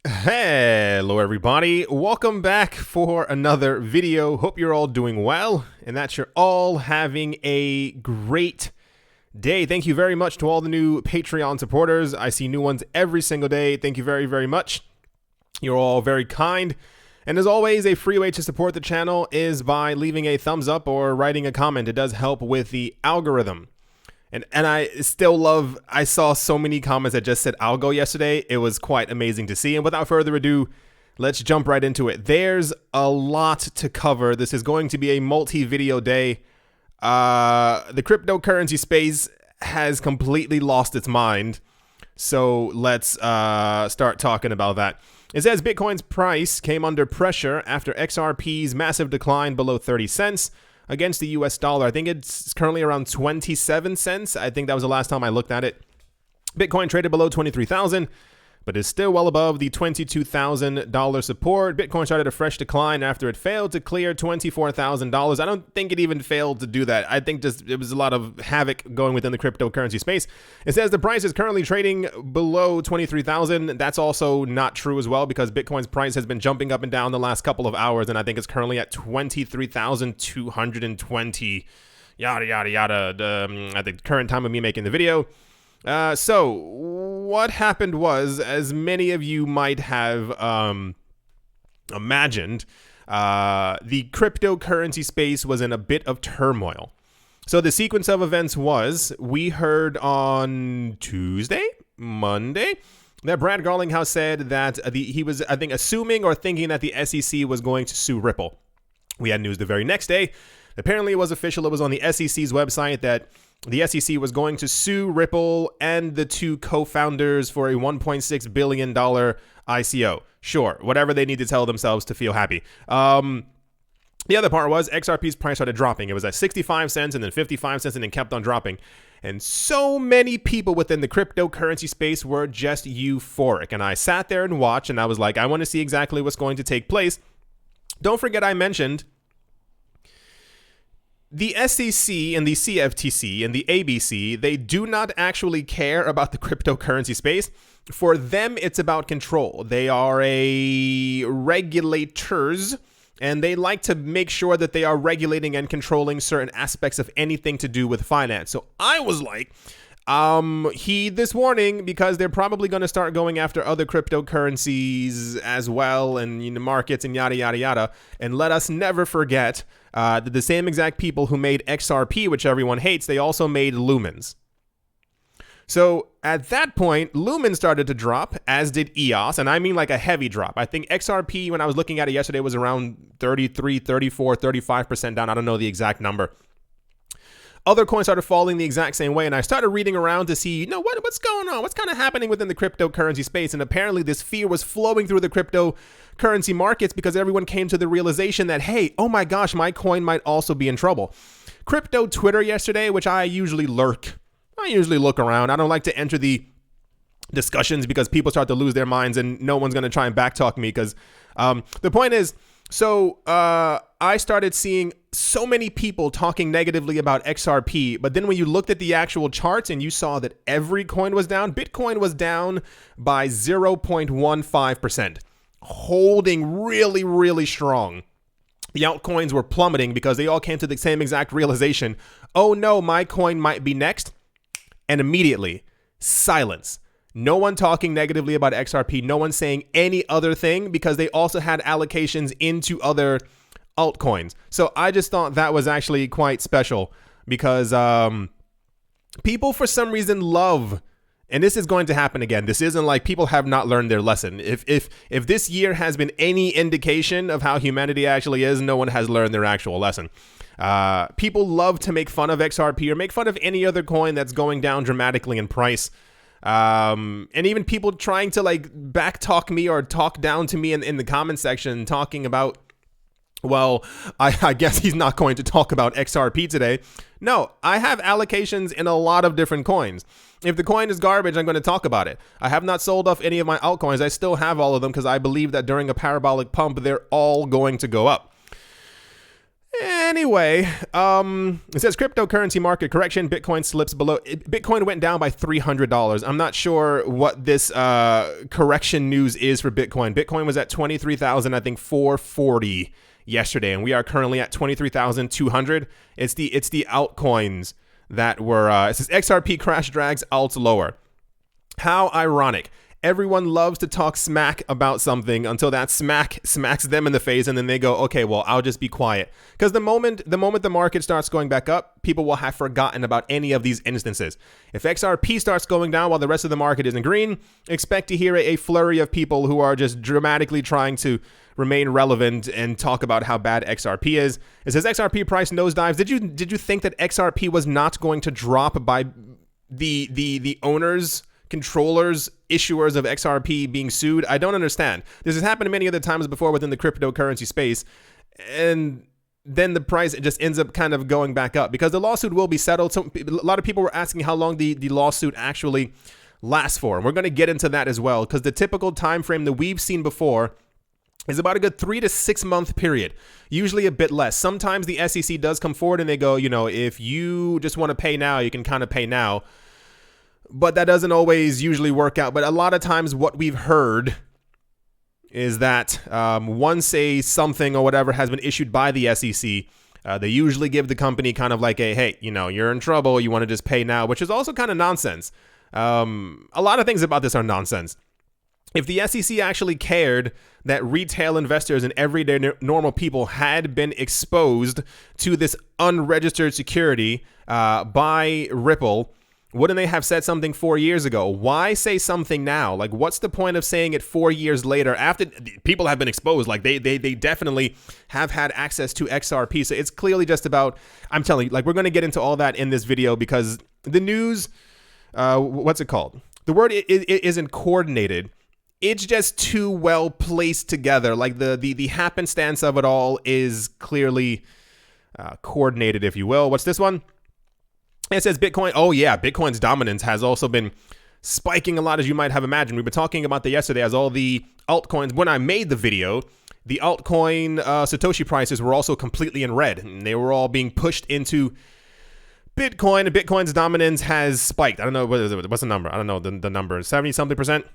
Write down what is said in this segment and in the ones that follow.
Hello everybody, welcome back for another video. Hope you're all doing well and that you're all having a great day. Thank you very much to all the new Patreon supporters. I see new ones every single day. Thank you very much. You're all very kind. And as always, a free way to support the channel is by leaving a thumbs up or writing a comment. It does help with the algorithm. And I still love, I saw so many comments that just said algo yesterday. It was quite amazing to see. And without further ado, let's jump right into it. There's a lot to cover. This is going to be a multi-video day. The cryptocurrency space has completely lost its mind. So let's start talking about that. It says Bitcoin's price came under pressure after XRP's massive decline below 30 cents. Against the US dollar. I think it's currently around 27 cents. I think that was the last time I looked at it. Bitcoin traded below 23,000, but is still well above the $22,000 support. Bitcoin started a fresh decline after it failed to clear $24,000. I don't think it even failed to do that. I think just it was a lot of havoc going within the cryptocurrency space. It says the price is currently trading below 23,000. That's also not true as well because Bitcoin's price has been jumping up and down the last couple of hours, and I think it's currently at 23,220. Yada yada yada. At the current time of me making the video. So what happened was, as many of you might have imagined, the cryptocurrency space was in a bit of turmoil. So the sequence of events was, we heard on Monday, that Brad Garlinghouse said that he was, I think, assuming or thinking that the SEC was going to sue Ripple. We had news the very next day. Apparently it was official. It was on the SEC's website that the SEC was going to sue Ripple and the two co-founders for a $1.6 billion ICO. Sure, whatever they need to tell themselves to feel happy. The other part was XRP's price started dropping. It was at 65 cents and then 55 cents and then kept on dropping. And so many people within the cryptocurrency space were just euphoric. And I sat there and watched and I was like, I want to see exactly what's going to take place. Don't forget I mentioned the SEC and the CFTC and the ABC, they do not actually care about the cryptocurrency space. For them, it's about control. They are regulators, and they like to make sure that they are regulating and controlling certain aspects of anything to do with finance. So I was like, heed this warning because they're probably going to start going after other cryptocurrencies as well and markets and yada, yada, yada. And let us never forget that the same exact people who made XRP, which everyone hates, they also made Lumens. So at that point, Lumen started to drop, as did EOS, and I mean like a heavy drop. I think XRP, when I was looking at it yesterday, was around 33, 34, 35% down. I don't know the exact number. Other coins started falling the exact same way, and I started reading around to see, what's going on? What's kind of happening within the cryptocurrency space? And apparently this fear was flowing through the cryptocurrency markets because everyone came to the realization that, hey, oh my gosh, my coin might also be in trouble. Crypto Twitter yesterday, which I usually look around. I don't like to enter the discussions because people start to lose their minds and no one's going to try and backtalk me because the point is, so I started seeing so many people talking negatively about XRP, but then when you looked at the actual charts and you saw that every coin was down, Bitcoin was down by 0.15%, holding really strong. The altcoins were plummeting because they all came to the same exact realization. Oh no, my coin might be next. And immediately, silence. No one talking negatively about XRP. No one saying any other thing because they also had allocations into other altcoins. So I just thought that was actually quite special because people for some reason love, and this is going to happen again. This isn't like people have not learned their lesson. If this year has been any indication of how humanity actually is, no one has learned their actual lesson. People love to make fun of XRP or make fun of any other coin that's going down dramatically in price. And even people trying to like backtalk me or talk down to me in the comment section talking about, well, I guess he's not going to talk about XRP today. No, I have allocations in a lot of different coins. If the coin is garbage, I'm going to talk about it. I have not sold off any of my altcoins. I still have all of them because I believe that during a parabolic pump, they're all going to go up. Anyway, it says cryptocurrency market correction. Bitcoin slips below. Bitcoin went down by $300. I'm not sure what this correction news is for Bitcoin. Bitcoin was at 23,000, I think 440 yesterday, and we are currently at 23,200. It's the altcoins that were. It says XRP crash drags alts lower. How ironic. Everyone loves to talk smack about something until that smack smacks them in the face, and then they go, okay, well, I'll just be quiet. Because the moment the market starts going back up, people will have forgotten about any of these instances. If XRP starts going down while the rest of the market is in green, expect to hear a flurry of people who are just dramatically trying to remain relevant and talk about how bad XRP is. It says XRP price nosedives. Did you think that XRP was not going to drop by the owners, controllers, issuers of XRP being sued? I don't understand. This has happened many other times before within the cryptocurrency space, and then the price just ends up kind of going back up because the lawsuit will be settled. So a lot of people were asking how long the lawsuit actually lasts for, and we're going to get into that as well, because the typical time frame that we've seen before is about a good 3 to 6 month period, usually a bit less. Sometimes the SEC does come forward and they go, if you just want to pay now, you can kind of pay now. But that doesn't always usually work out. But a lot of times what we've heard is that once something or whatever has been issued by the SEC, they usually give the company kind of like hey, you're in trouble. You want to just pay now, which is also kind of nonsense. A lot of things about this are nonsense. If the SEC actually cared that retail investors and everyday normal people had been exposed to this unregistered security by Ripple, wouldn't they have said something 4 years ago? Why say something now? Like, what's the point of saying it 4 years later after people have been exposed? Like, they definitely have had access to XRP. So it's clearly just about, I'm telling you, like, we're going to get into all that in this video because the news, what's it called? The word isn't coordinated. It's just too well placed together. Like, the happenstance of it all is clearly coordinated, if you will. What's this one? It says Bitcoin. Oh, yeah. Bitcoin's dominance has also been spiking a lot, as you might have imagined. We've been talking about that yesterday as all the altcoins. When I made the video, the altcoin Satoshi prices were also completely in red. And they were all being pushed into Bitcoin. And Bitcoin's dominance has spiked. I don't know. What's the number? I don't know the number. 70-something percent.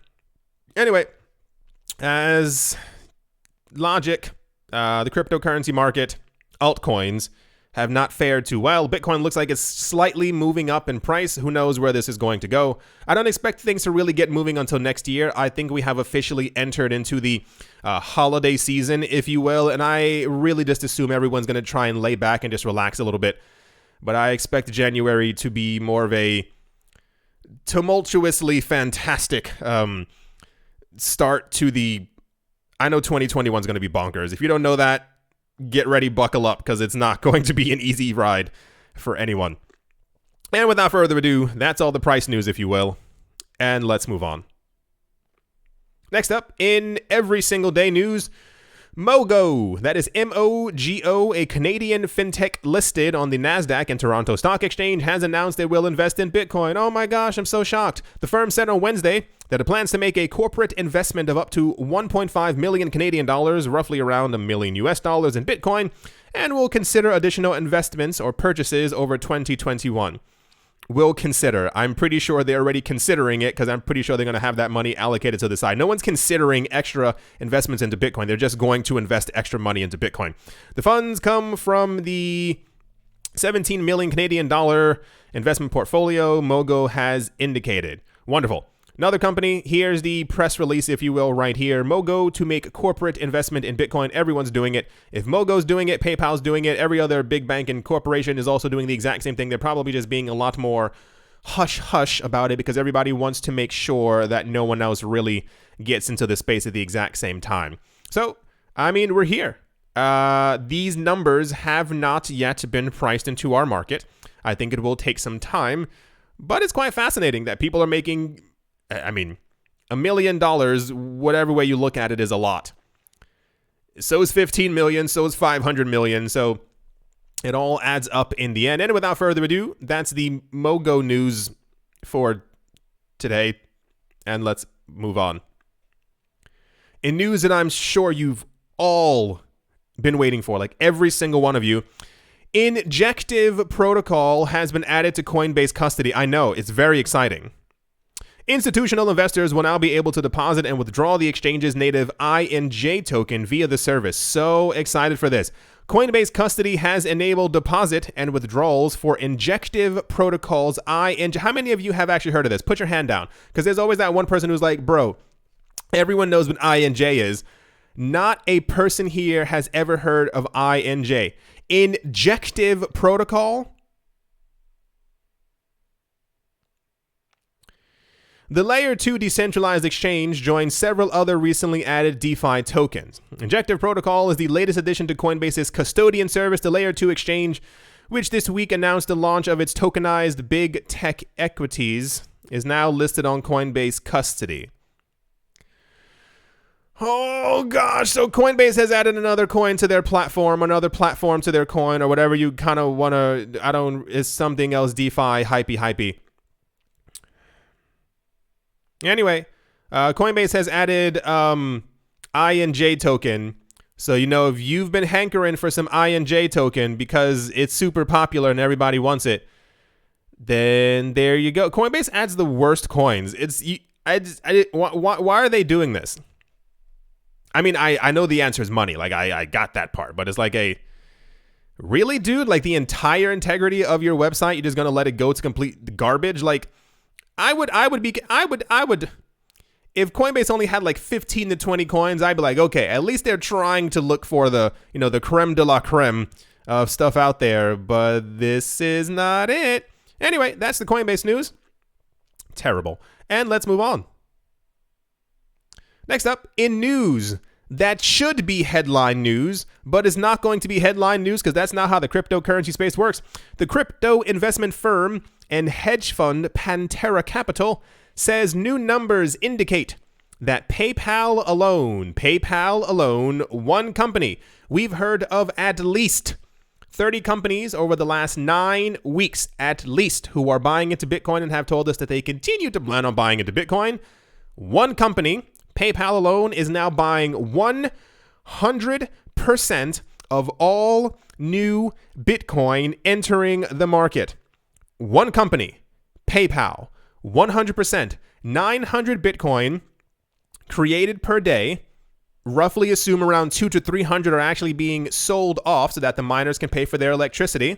Anyway, as logic, the cryptocurrency market, altcoins have not fared too well. Bitcoin looks like it's slightly moving up in price. Who knows where this is going to go? I don't expect things to really get moving until next year. I think we have officially entered into the holiday season, if you will, and I really just assume everyone's going to try and lay back and just relax a little bit. But I expect January to be more of a tumultuously fantastic start to the... I know 2021 is going to be bonkers. If you don't know that, get ready, buckle up, because it's not going to be an easy ride for anyone. And without further ado, that's all the price news, if you will. And let's move on. Next up, in every single day news, Mogo, that is M-O-G-O, a Canadian fintech listed on the NASDAQ and Toronto Stock Exchange, has announced they will invest in Bitcoin. Oh my gosh, I'm so shocked. The firm said on Wednesday that it plans to make a corporate investment of up to 1.5 million Canadian dollars, roughly around $1 million US dollars in Bitcoin, and will consider additional investments or purchases over 2021. Will consider. I'm pretty sure they're already considering it because I'm pretty sure they're going to have that money allocated to the side. No one's considering extra investments into Bitcoin. They're just going to invest extra money into Bitcoin. The funds come from the 17 million Canadian dollar investment portfolio Mogo has indicated. Wonderful. Another company, here's the press release, if you will, right here. Mogo to make corporate investment in Bitcoin. Everyone's doing it. If Mogo's doing it, PayPal's doing it. Every other big bank and corporation is also doing the exact same thing. They're probably just being a lot more hush-hush about it because everybody wants to make sure that no one else really gets into the space at the exact same time. So, I mean, we're here. These numbers have not yet been priced into our market. I think it will take some time, but it's quite fascinating that people are making... I mean, $1 million, whatever way you look at it, is a lot. So is 15 million, so is 500 million. So it all adds up in the end. And without further ado, that's the Mogo news for today. And let's move on. In news that I'm sure you've all been waiting for, like every single one of you, Injective protocol has been added to Coinbase custody. I know, it's very exciting. Institutional investors will now be able to deposit and withdraw the exchange's native INJ token via the service. So excited for this. Coinbase custody has enabled deposit and withdrawals for Injective protocols INJ. How many of you have actually heard of this? Put your hand down, because there's always that one person who's like, bro, everyone knows what INJ is. Not a person here has ever heard of INJ. Injective protocol. The Layer 2 decentralized exchange joins several other recently added DeFi tokens. Injective protocol is the latest addition to Coinbase's custodian service, the Layer 2 exchange, which this week announced the launch of its tokenized big tech equities, is now listed on Coinbase custody. Oh gosh, so Coinbase has added another coin to their platform, another platform to their coin, or whatever you kind of want to, it's something else, DeFi, hypey. Anyway, Coinbase has added INJ token. So, if you've been hankering for some INJ token because it's super popular and everybody wants it, then there you go. Coinbase adds the worst coins. Why are they doing this? I mean, I know the answer is money. Like, I got that part. But it's like really, dude? Like, the entire integrity of your website, you're just going to let it go to complete garbage? Like, I would, if Coinbase only had like 15 to 20 coins, I'd be like, okay, at least they're trying to look for the creme de la creme of stuff out there, but this is not it. Anyway, that's the Coinbase news. Terrible. And let's move on. Next up, in news that should be headline news, but is not going to be headline news because that's not how the cryptocurrency space works. The crypto investment firm and hedge fund Pantera Capital says new numbers indicate that PayPal alone, one company, we've heard of at least 30 companies over the last 9 weeks, at least, who are buying into Bitcoin and have told us that they continue to plan on buying into Bitcoin. One company, PayPal alone, is now buying 100% of all new Bitcoin entering the market. One company, PayPal, 100%, 900 Bitcoin created per day. Roughly assume around 200 to 300 are actually being sold off so that the miners can pay for their electricity.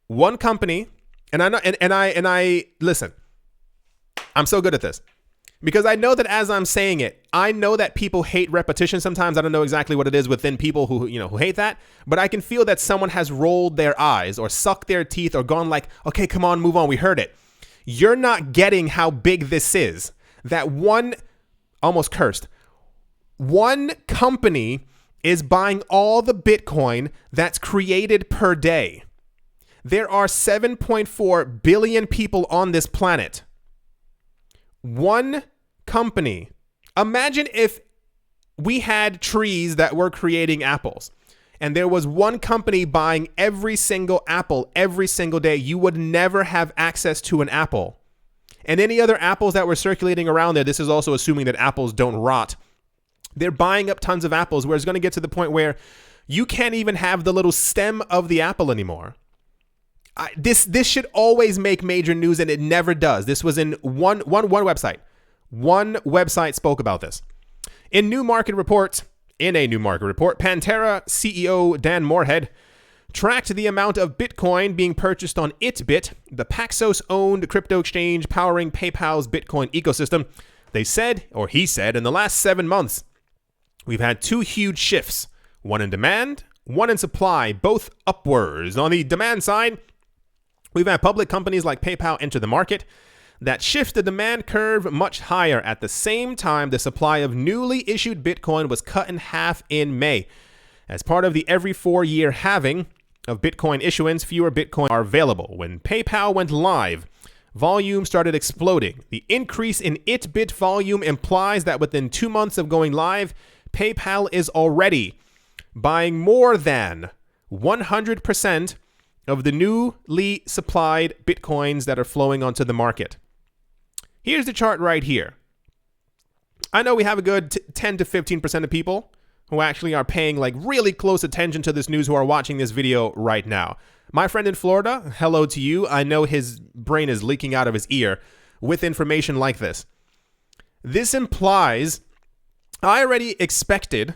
One company, and I listen. I'm so good at this because I know that as I'm saying it, I know that people hate repetition sometimes. I don't know exactly what it is within people who hate that, but I can feel that someone has rolled their eyes or sucked their teeth or gone like, okay, come on, move on. We heard it. You're not getting how big this is. That one company is buying all the Bitcoin that's created per day. There are 7.4 billion people on this planet. One company. Imagine if we had trees that were creating apples and there was one company buying every single apple every single day. You would never have access to an apple. And any other apples that were circulating around there, this is also assuming that apples don't rot. They're buying up tons of apples where it's going to get to the point where you can't even have the little stem of the apple anymore. This should always make major news, and it never does. This was in one website. One website spoke about this. In a new market report, Pantera CEO Dan Morehead tracked the amount of Bitcoin being purchased on Itbit, the Paxos-owned crypto exchange powering PayPal's Bitcoin ecosystem. He said, in the last 7 months, we've had 2 huge shifts, one in demand, one in supply, both upwards. On the demand side, we've had public companies like PayPal enter the market that shift the demand curve much higher. At the same time, the supply of newly issued Bitcoin was cut in half in May. As part of the every 4-year halving of Bitcoin issuance, fewer Bitcoin are available. When PayPal went live, volume started exploding. The increase in Itbit volume implies that within 2 months of going live, PayPal is already buying more than 100% of the newly supplied Bitcoins that are flowing onto the market. Here's the chart right here. I know we have a good 10 to 15% of people who actually are paying like really close attention to this news, who are watching this video right now. My friend in Florida, hello to you. I know his brain is leaking out of his ear with information like this. This implies I already expected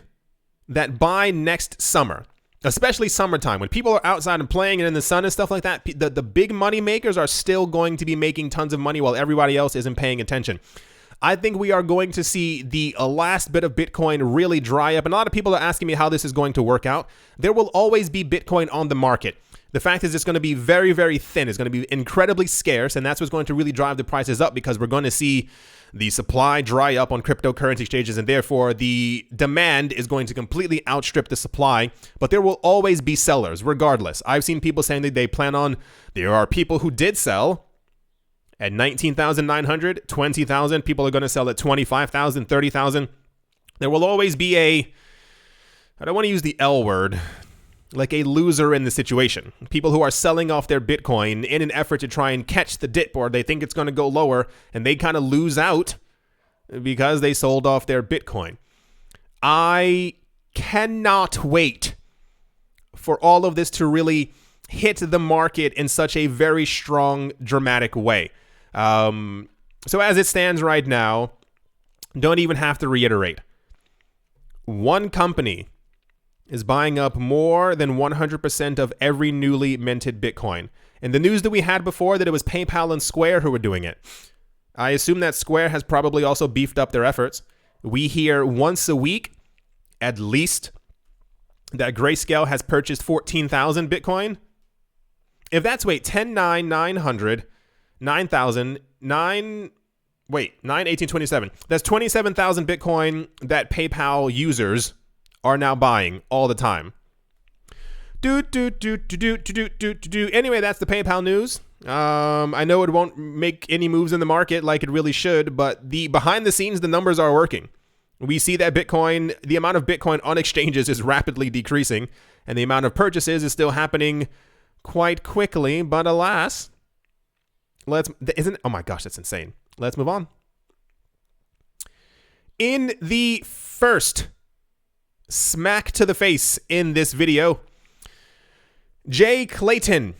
that by next summer, especially summertime, when people are outside and playing and in the sun and stuff like that, the big money makers are still going to be making tons of money while everybody else isn't paying attention. I think we are going to see the last bit of Bitcoin really dry up. And a lot of people are asking me how this is going to work out. There will always be Bitcoin on the market. The fact is it's going to be very, very thin. It's going to be incredibly scarce. And that's what's going to really drive the prices up, because we're going to see the supply dry up on cryptocurrency exchanges. And therefore, the demand is going to completely outstrip the supply. But there will always be sellers regardless. I've seen people saying that they plan on, there are people who did sell at 19,900, 20,000. People are going to sell at 25,000, 30,000. There will always be I don't want to use the L word, like a loser in the situation. People who are selling off their Bitcoin in an effort to try and catch the dip, or they think it's going to go lower, and they kind of lose out because they sold off their Bitcoin. I cannot wait for all of this to really hit the market in such a very strong, dramatic way. So as it stands right now, don't even have to reiterate. One company is buying up more than 100% of every newly minted Bitcoin. And the news that we had before, that it was PayPal and Square who were doing it. I assume that Square has probably also beefed up their efforts. We hear once a week, at least, that Grayscale has purchased 14,000 Bitcoin. If that's, 10, 9, 900, 9,000, 9, 9, 18, 27. That's 27,000 Bitcoin that PayPal users are now buying all the time. Anyway, that's the PayPal news. I know it won't make any moves in the market like it really should, but behind the scenes, the numbers are working. We see that Bitcoin, the amount of Bitcoin on exchanges is rapidly decreasing, and the amount of purchases is still happening quite quickly, but alas, oh my gosh, that's insane. Let's move on. In the first smack to the face in this video, Jay Clayton,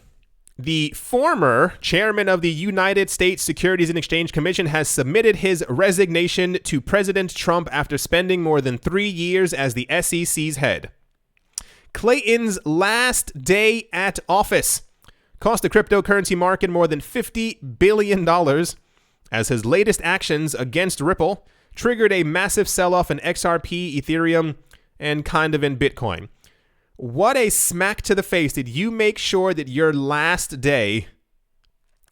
the former chairman of the United States Securities and Exchange Commission, has submitted his resignation to President Trump after spending more than 3 years as the SEC's head. Clayton's last day at office cost the cryptocurrency market more than $50 billion, as his latest actions against Ripple triggered a massive sell-off in XRP, Ethereum, and kind of in Bitcoin. What a smack to the face. Did you make sure that your last day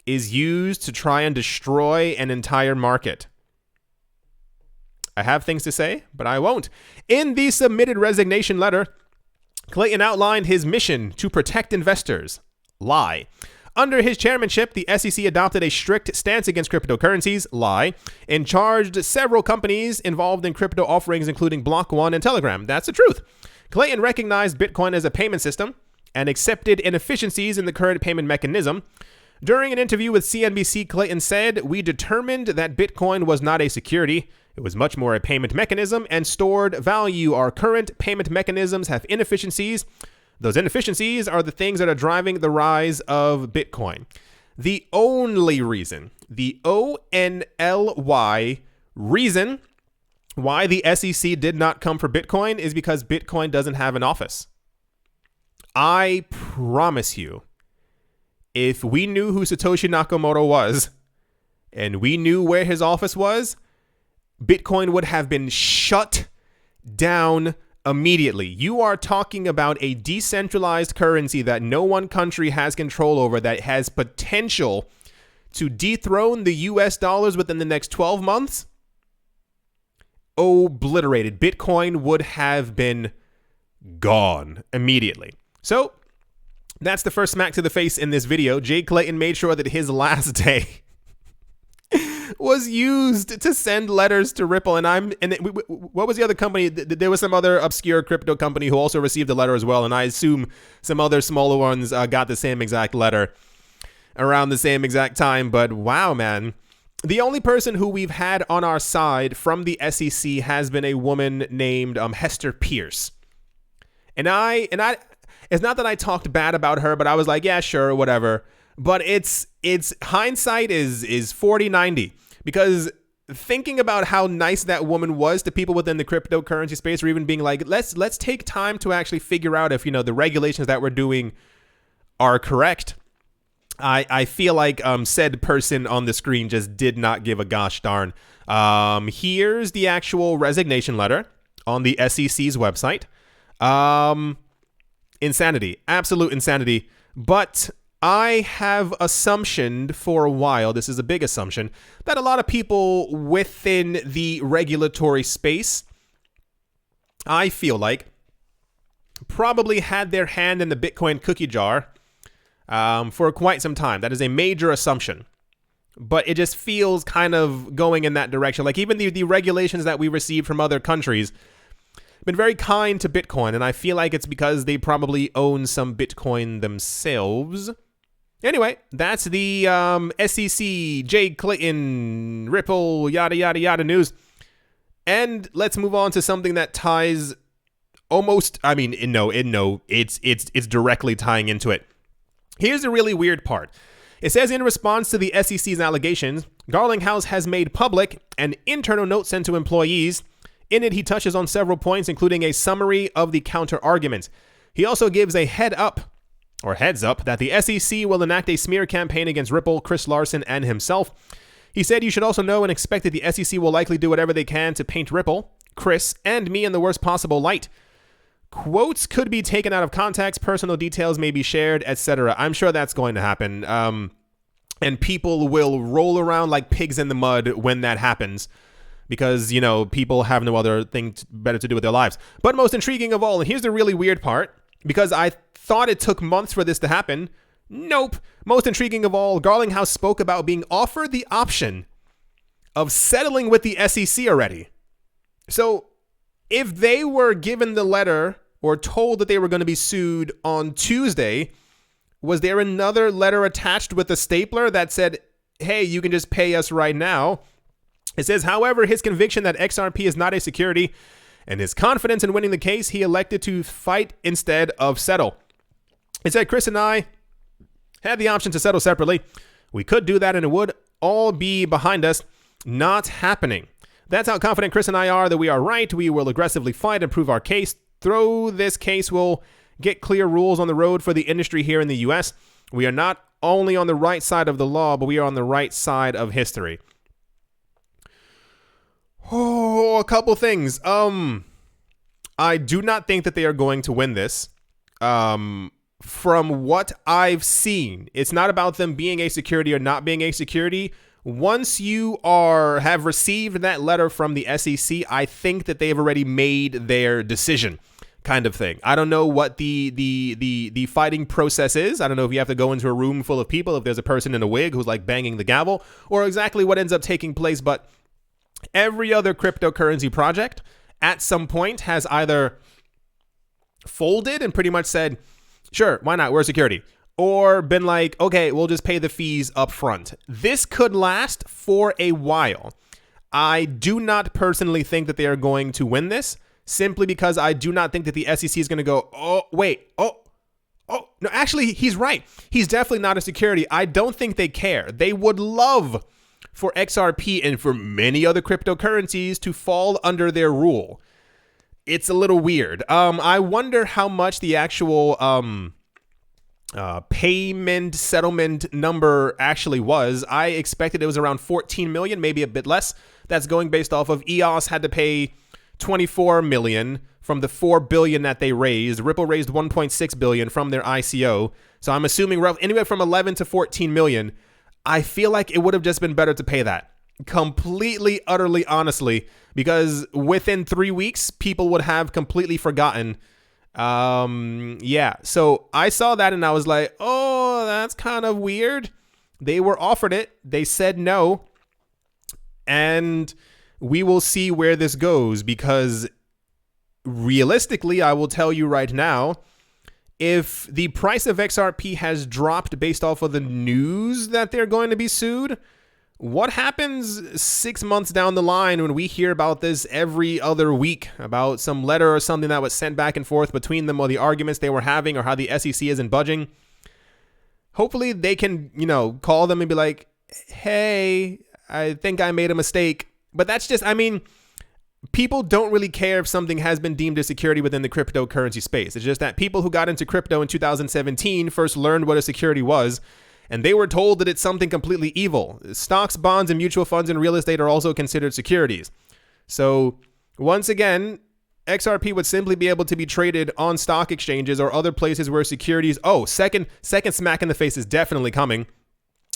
is used to try and destroy an entire market? I have things to say, but I won't. In the submitted resignation letter, Clayton outlined his mission to protect investors. Lie. Under his chairmanship, the SEC adopted a strict stance against cryptocurrencies, lie, and charged several companies involved in crypto offerings, including Block One and Telegram. That's the truth. Clayton recognized Bitcoin as a payment system and accepted inefficiencies in the current payment mechanism. During an interview with CNBC, Clayton said, "We determined that Bitcoin was not a security. It was much more a payment mechanism and stored value. Our current payment mechanisms have inefficiencies. Those inefficiencies are the things that are driving the rise of Bitcoin." The only reason, the ONLY reason why the SEC did not come for Bitcoin is because Bitcoin doesn't have an office. I promise you, if we knew who Satoshi Nakamoto was and we knew where his office was, Bitcoin would have been shut down immediately. You are talking about a decentralized currency that no one country has control over, that has potential to dethrone the US dollars within the next 12 months. Obliterated. Bitcoin would have been gone immediately. So that's the first smack to the face in this video. Jay Clayton made sure that his last day was used to send letters to Ripple. What was the other company? There was some other obscure crypto company who also received a letter as well. And I assume some other smaller ones got the same exact letter around the same exact time. But wow, man. the only person who we've had on our side from the SEC has been a woman named Hester Pierce. And it's not that I talked bad about her, but I was like, yeah, sure, whatever. But it's hindsight is 40/90, because thinking about how nice that woman was to people within the cryptocurrency space, or even being like, let's take time to actually figure out if, the regulations that we're doing are correct. I feel like said person on the screen just did not give a gosh darn. Here's the actual resignation letter on the SEC's website. Insanity, absolute insanity. But I have assumptioned for a while, this is a big assumption, that a lot of people within the regulatory space, I feel like, probably had their hand in the Bitcoin cookie jar for quite some time. That is a major assumption. But it just feels kind of going in that direction. Like even the regulations that we received from other countries been very kind to Bitcoin, and I feel like it's because they probably own some Bitcoin themselves. Anyway, that's the SEC, Jay Clayton, Ripple, yada, yada, yada news. And let's move on to something that ties almost, it's directly tying into it. Here's the really weird part. It says, in response to the SEC's allegations, Garlinghouse has made public an internal note sent to employees. In it, he touches on several points, including a summary of the counter-arguments. He also gives a heads up that the SEC will enact a smear campaign against Ripple, Chris Larsen, and himself. He said, you should also know and expect that the SEC will likely do whatever they can to paint Ripple, Chris, and me in the worst possible light. Quotes could be taken out of context, personal details may be shared, etc. I'm sure that's going to happen. And people will roll around like pigs in the mud when that happens, because, people have no other thing better to do with their lives. But most intriguing of all, and here's the really weird part, because I thought it took months for this to happen. Nope. Most intriguing of all, Garlinghouse spoke about being offered the option of settling with the SEC already. So if they were given the letter or told that they were going to be sued on Tuesday, was there another letter attached with a stapler that said, hey, you can just pay us right now? It says, however, his conviction that XRP is not a security and his confidence in winning the case, he elected to fight instead of settle. It said, Chris and I had the option to settle separately. We could do that and it would all be behind us. Not happening. That's how confident Chris and I are that we are right. We will aggressively fight and prove our case. Through this case, we'll get clear rules on the road for the industry here in the US. We are not only on the right side of the law, but we are on the right side of history. Oh, a couple things. I do not think that they are going to win this. From what I've seen, it's not about them being a security or not being a security. Once you have received that letter from the SEC, I think that they've already made their decision, kind of thing. I don't know what the fighting process is. I don't know if you have to go into a room full of people, if there's a person in a wig who's like banging the gavel, or exactly what ends up taking place. But every other cryptocurrency project at some point has either folded and pretty much said, sure, why not? We're security. Or been like, okay, we'll just pay the fees up front. This could last for a while. I do not personally think that they are going to win this, simply because I do not think that the SEC is going to go, no, actually, he's right. He's definitely not a security. I don't think they care. They would love for XRP and for many other cryptocurrencies to fall under their rule. It's a little weird. I wonder how much the actual payment settlement number actually was. I expected it was around 14 million, maybe a bit less. That's going based off of EOS had to pay 24 million from the 4 billion that they raised. Ripple raised 1.6 billion from their ICO. So I'm assuming anywhere from 11 to 14 million. I feel like it would have just been better to pay that. Completely, utterly, honestly, because within 3 weeks, people would have completely forgotten. So I saw that and I was like, oh, that's kind of weird. They were offered it. They said no. And we will see where this goes, because realistically, I will tell you right now, if the price of XRP has dropped based off of the news that they're going to be sued, what happens 6 months down the line when we hear about this every other week, about some letter or something that was sent back and forth between them, or the arguments they were having, or how the SEC isn't budging? Hopefully they can, call them and be like, hey, I think I made a mistake. But that's just, people don't really care if something has been deemed a security within the cryptocurrency space. It's just that people who got into crypto in 2017 first learned what a security was, and they were told that it's something completely evil. Stocks, bonds, and mutual funds and real estate are also considered securities. So once again, XRP would simply be able to be traded on stock exchanges or other places where securities, second smack in the face is definitely coming,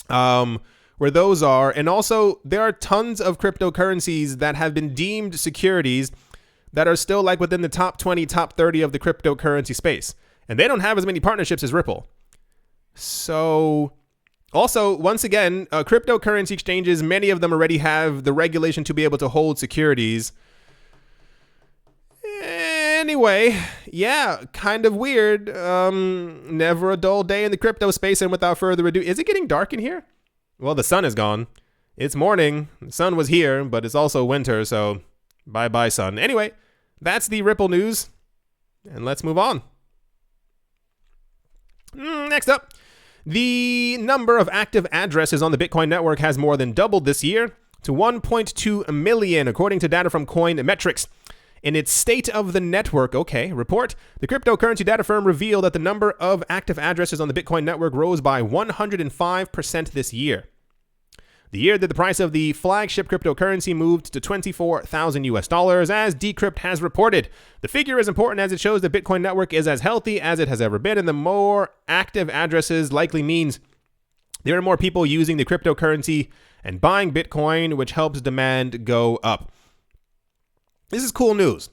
where those are. And also, there are tons of cryptocurrencies that have been deemed securities that are still like within the top 20, top 30 of the cryptocurrency space. And they don't have as many partnerships as Ripple. So also, once again, cryptocurrency exchanges, many of them already have the regulation to be able to hold securities. Anyway, yeah, kind of weird. Never a dull day in the crypto space. And without further ado, is it getting dark in here? Well, the sun is gone. It's morning. The sun was here, but it's also winter, so bye-bye, sun. Anyway, that's the Ripple news, and let's move on. Next up, the number of active addresses on the Bitcoin network has more than doubled this year to 1.2 million, according to data from Coinmetrics. In its State of the Network report, the cryptocurrency data firm revealed that the number of active addresses on the Bitcoin network rose by 105% this year. The year that the price of the flagship cryptocurrency moved to $24,000 as Decrypt has reported. The figure is important as it shows the Bitcoin network is as healthy as it has ever been, and the more active addresses likely means there are more people using the cryptocurrency and buying Bitcoin, which helps demand go up. This is cool news.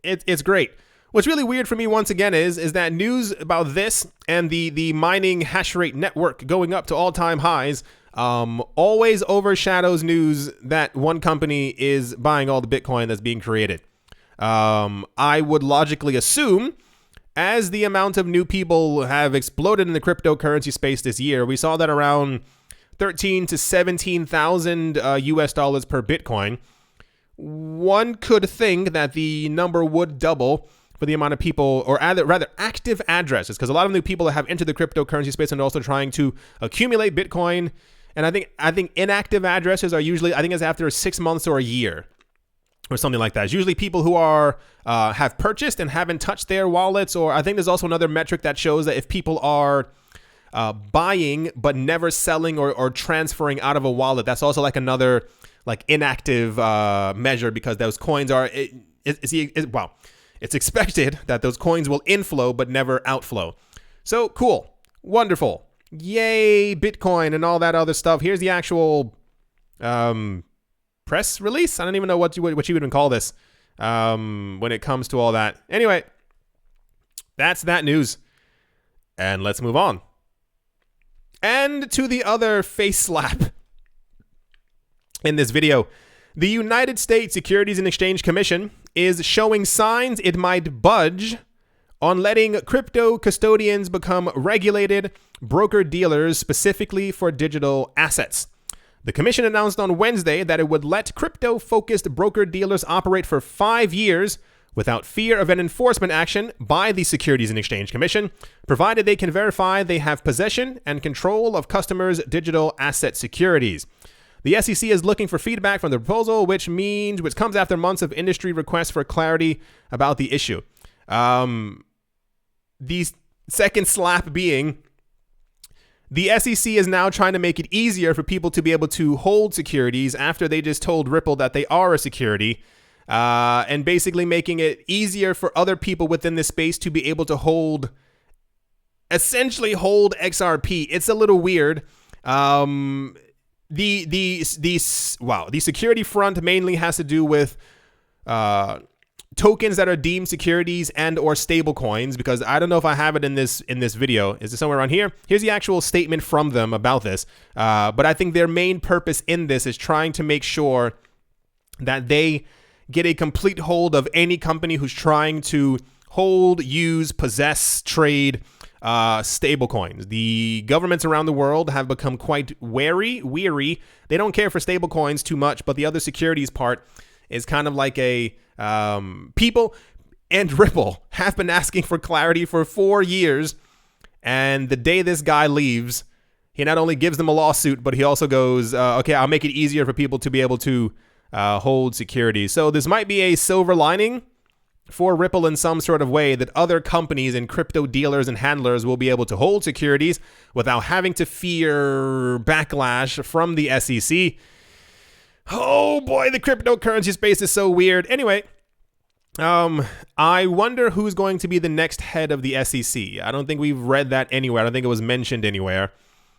It's great. What's really weird for me once again is that news about this and the mining hash rate network going up to all-time highs always overshadows news that one company is buying all the Bitcoin that's being created. I would logically assume, as the amount of new people have exploded in the cryptocurrency space this year, we saw that around 13 to 17,000 US dollars per Bitcoin. One could think that the number would double for the amount of people, or rather active addresses, because a lot of new people have entered the cryptocurrency space and are also trying to accumulate Bitcoin. And I think inactive addresses are usually, I think it's after 6 months or a year or something like that. It's usually people who are have purchased and haven't touched their wallets, or I think there's also another metric that shows that if people are buying but never selling or transferring out of a wallet, that's also like another inactive measure, because those coins are, it's expected that those coins will inflow but never outflow. So cool. Wonderful. Yay, Bitcoin and all that other stuff. Here's the actual press release. I don't even know what you would even call this when it comes to all that. Anyway, that's that news. And let's move on. And to the other face slap in this video. The United States Securities and Exchange Commission is showing signs it might budge on letting crypto custodians become regulated broker-dealers specifically for digital assets. The commission announced on Wednesday that it would let crypto-focused broker-dealers operate for 5 years without fear of an enforcement action by the Securities and Exchange Commission, provided they can verify they have possession and control of customers' digital asset securities. The SEC is looking for feedback from the proposal, which comes after months of industry requests for clarity about the issue. The second slap being, the SEC is now trying to make it easier for people to be able to hold securities after they just told Ripple that they are a security, and basically making it easier for other people within this space to be able to essentially hold XRP. It's a little weird. The security front mainly has to do with tokens that are deemed securities and or stable coins, because I don't know if I have it in this video. Is it somewhere around here? Here's the actual statement from them about this. But I think their main purpose in this is trying to make sure that they get a complete hold of any company who's trying to hold, use, possess, trade stable coins. The governments around the world have become quite weary. They don't care for stable coins too much, but the other securities part is kind of like a people and Ripple have been asking for clarity for 4 years. And the day this guy leaves, he not only gives them a lawsuit, but he also goes, okay, I'll make it easier for people to be able to hold securities. So this might be a silver lining for Ripple in some sort of way, that other companies and crypto dealers and handlers will be able to hold securities without having to fear backlash from the SEC. Oh boy, the cryptocurrency space is so weird. Anyway, I wonder who's going to be the next head of the SEC. I don't think we've read that anywhere. I don't think it was mentioned anywhere.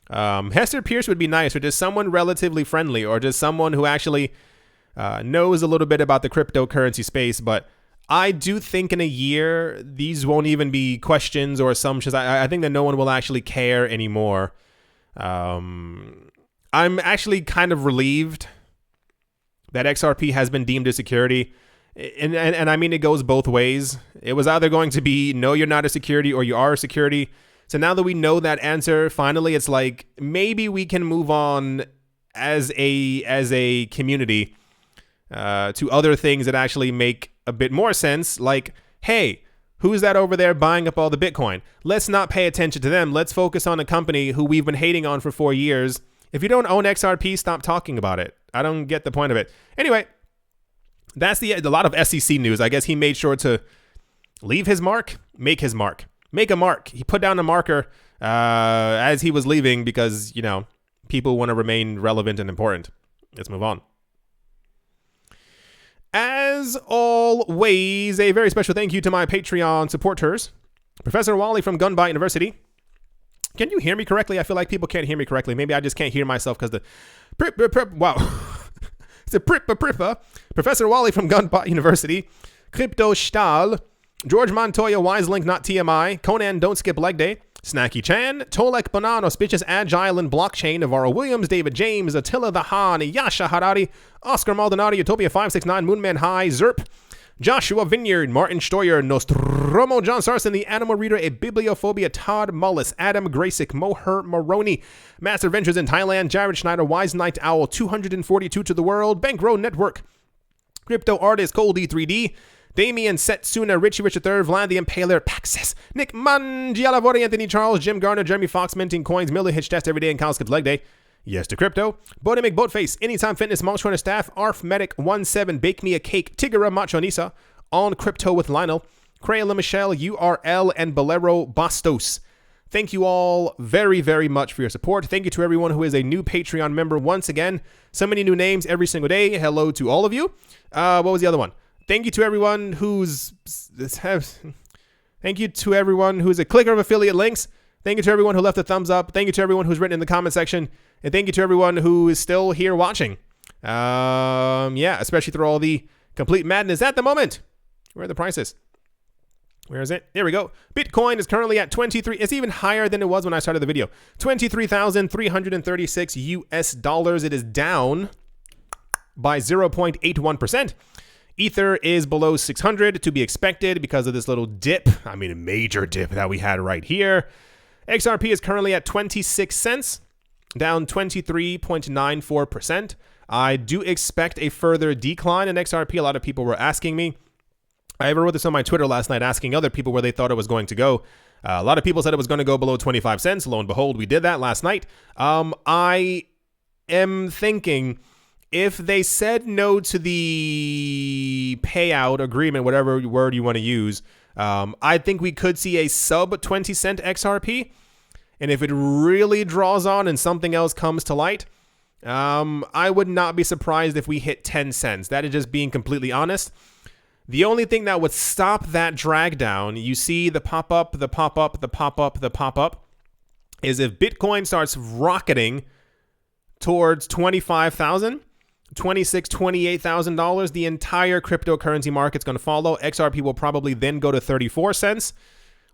Hester Pierce would be nice, or just someone relatively friendly, or just someone who actually knows a little bit about the cryptocurrency space. But I do think in a year, these won't even be questions or assumptions. I think that no one will actually care anymore. I'm actually kind of relieved that XRP has been deemed a security. And I mean, it goes both ways. It was either going to be, no, you're not a security, or you are a security. So now that we know that answer, finally, it's like, maybe we can move on as a community to other things that actually make a bit more sense. Like, hey, who's that over there buying up all the Bitcoin? Let's not pay attention to them. Let's focus on a company who we've been hating on for 4 years. If you don't own XRP, stop talking about it. I don't get the point of it. Anyway, that's a lot of SEC news. I guess he made sure to leave his mark, make his mark, make a mark. He put down a marker as he was leaving because, you know, people want to remain relevant and important. Let's move on. As always, a very special thank you to my Patreon supporters. Professor Wally from Gunbot University. Can you hear me correctly? I feel like people can't hear me correctly. Maybe I just can't hear myself because wow. It's a prippa. Professor Wally from Gunbot University. Crypto Stahl. George Montoya, Wiselink, not TMI. Conan, Don't Skip Leg Day. Snacky Chan. Tolek Banan, Auspicious Agile and Blockchain. Navarro Williams, David James, Attila the Han, Yasha Harari, Oscar Maldonado, Utopia 569, Moonman High, Zerp, Joshua Vineyard, Martin Stoyer, Nostromo, John Sarson, The Animal Reader, A Bibliophobia, Todd Mullis, Adam Graysick, Moher Moroni, Master Ventures in Thailand, Jared Schneider, Wise Night Owl, 242 to the World, Bankroll Network, Crypto Artist, Cold E3D, Damien Setsuna, Richie Richard III, Vlad the Impaler, Paxis, Nick Mangialavori, Anthony Charles, Jim Garner, Jeremy Fox, Minting Coins, Miller Hitch Test Every Day, and Kyle Skip Leg Day. Yes to Crypto. Bodemic Boatface, Anytime Fitness, Monk Trainer Staff, Arf Medic 17, Bake Me a Cake, Tigera Machonisa, On Crypto with Lionel, Crayla Michelle, URL, and Bolero Bastos. Thank you all very, very much for your support. Thank you to everyone who is a new Patreon member. Once again, so many new names every single day. Hello to all of you. What was the other one? Thank you to everyone who's thank you to everyone who's a clicker of affiliate links. Thank you to everyone who left a thumbs up. Thank you to everyone who's written in the comment section. And thank you to everyone who is still here watching. Yeah, especially through all the complete madness at the moment. Where are the prices? Where is it? There we go. Bitcoin is currently at 23. It's even higher than it was when I started the video. 23,336 US dollars. It is down by 0.81%. Ether is below 600, to be expected because of this little dip. I mean, a major dip that we had right here. XRP is currently at 26 cents, down 23.94%. I do expect a further decline in XRP. A lot of people were asking me. I even wrote this on my Twitter last night, asking other people where they thought it was going to go. A lot of people said it was going to go below 25 cents. Lo and behold, we did that last night. I am thinking, if they said no to the payout agreement, whatever word you want to use, I think we could see a sub 20 cent XRP. And if it really draws on and something else comes to light, I would not be surprised if we hit 10 cents. That is just being completely honest. The only thing that would stop that drag down, you see the pop up, is if Bitcoin starts rocketing towards 25,000, $26,000, $28,000, the entire cryptocurrency market's going to follow. XRP will probably then go to 34 cents,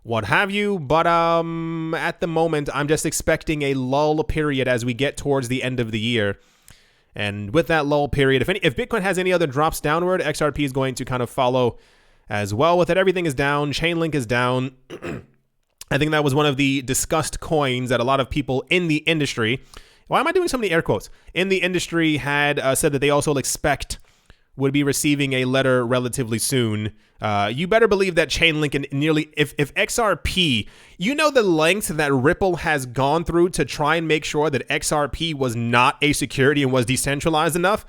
what have you. But at the moment, I'm just expecting a lull period as we get towards the end of the year. And with that lull period, if Bitcoin has any other drops downward, XRP is going to kind of follow as well with it. Everything is down. Chainlink is down. I think that was one of the discussed coins that a lot of people in the industry, why am I doing so many air quotes, in the industry had said that they also expect would be receiving a letter relatively soon. You better believe that Chainlink and nearly, if XRP, you know the lengths that Ripple has gone through to try and make sure that XRP was not a security and was decentralized enough.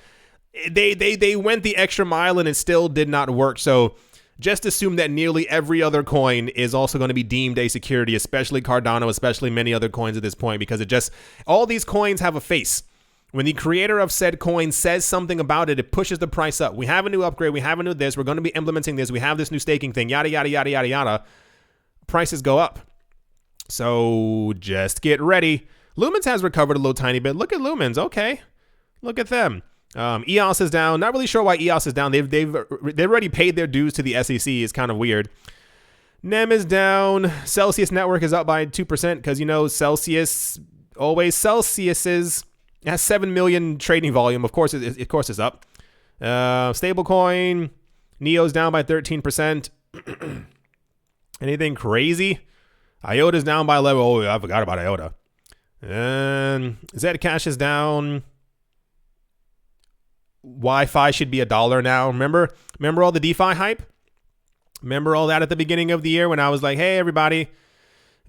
They went the extra mile and it still did not work. So just assume that nearly every other coin is also going to be deemed a security, especially Cardano, especially many other coins at this point, because all these coins have a face. When the creator of said coin says something about it, it pushes the price up. We have a new upgrade. We have a new this. We're going to be implementing this. We have this new staking thing, yada, yada, yada, yada, yada. Prices go up. So just get ready. Lumens has recovered a little tiny bit. Look at Lumens. Okay. Look at them. EOS is down. Not really sure why EOS is down. They've already paid their dues to the SEC. It's kind of weird. NEM is down. Celsius Network is up by 2% because, you know, Celsius is... It has 7 million trading volume. Of course, it's up. Stablecoin, Neo's down by 13%. Anything crazy? IOTA's down by 11. Oh, I forgot about IOTA. And Zcash is down. Wi-Fi should be $1 now. Remember all the DeFi hype? Remember all that at the beginning of the year when I was like, hey, everybody,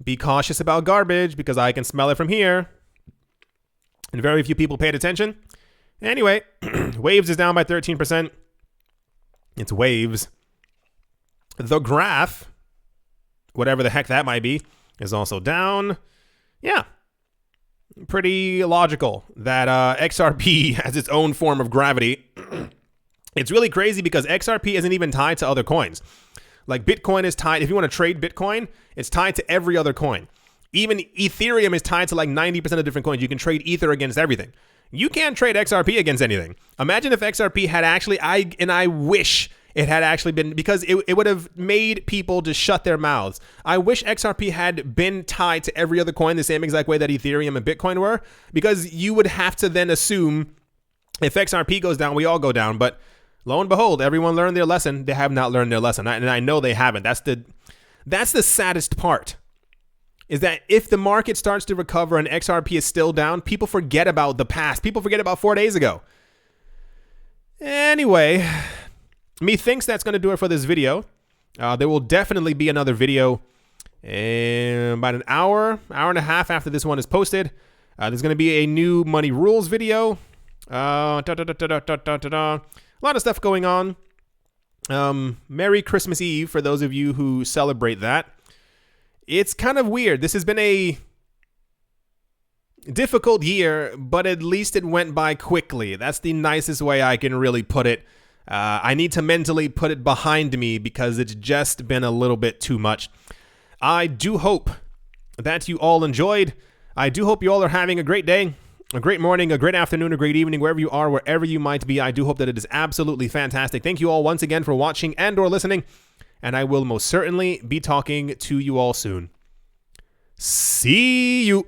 be cautious about garbage because I can smell it from here. And very few people paid attention. Anyway, Waves is down by 13%. It's Waves. The Graph, whatever the heck that might be, is also down. Yeah. Pretty logical that XRP has its own form of gravity. It's really crazy because XRP isn't even tied to other coins. Like Bitcoin is tied, if you want to trade Bitcoin, it's tied to every other coin. Even Ethereum is tied to like 90% of different coins. You can trade Ether against everything. You can't trade XRP against anything. Imagine if XRP had actually, I wish it had actually been, because it would have made people just shut their mouths. I wish XRP had been tied to every other coin the same exact way that Ethereum and Bitcoin were, because you would have to then assume if XRP goes down, we all go down. But lo and behold, everyone learned their lesson. They have not learned their lesson. And I know they haven't. That's the saddest part. Is that if the market starts to recover and XRP is still down, people forget about the past. People forget about 4 days ago. Anyway, methinks that's going to do it for this video. There will definitely be another video in about an hour and a half after this one is posted. There's going to be a new money rules video. A lot of stuff going on. Merry Christmas Eve for those of you who celebrate that. It's kind of weird. This has been a difficult year, but at least it went by quickly. That's the nicest way I can really put it. I need to mentally put it behind me because it's just been a little bit too much. I do hope that you all enjoyed. I do hope you all are having a great day, a great morning, a great afternoon, a great evening, wherever you are, wherever you might be. I do hope that it is absolutely fantastic. Thank you all once again for watching and or listening. And I will most certainly be talking to you all soon. See you.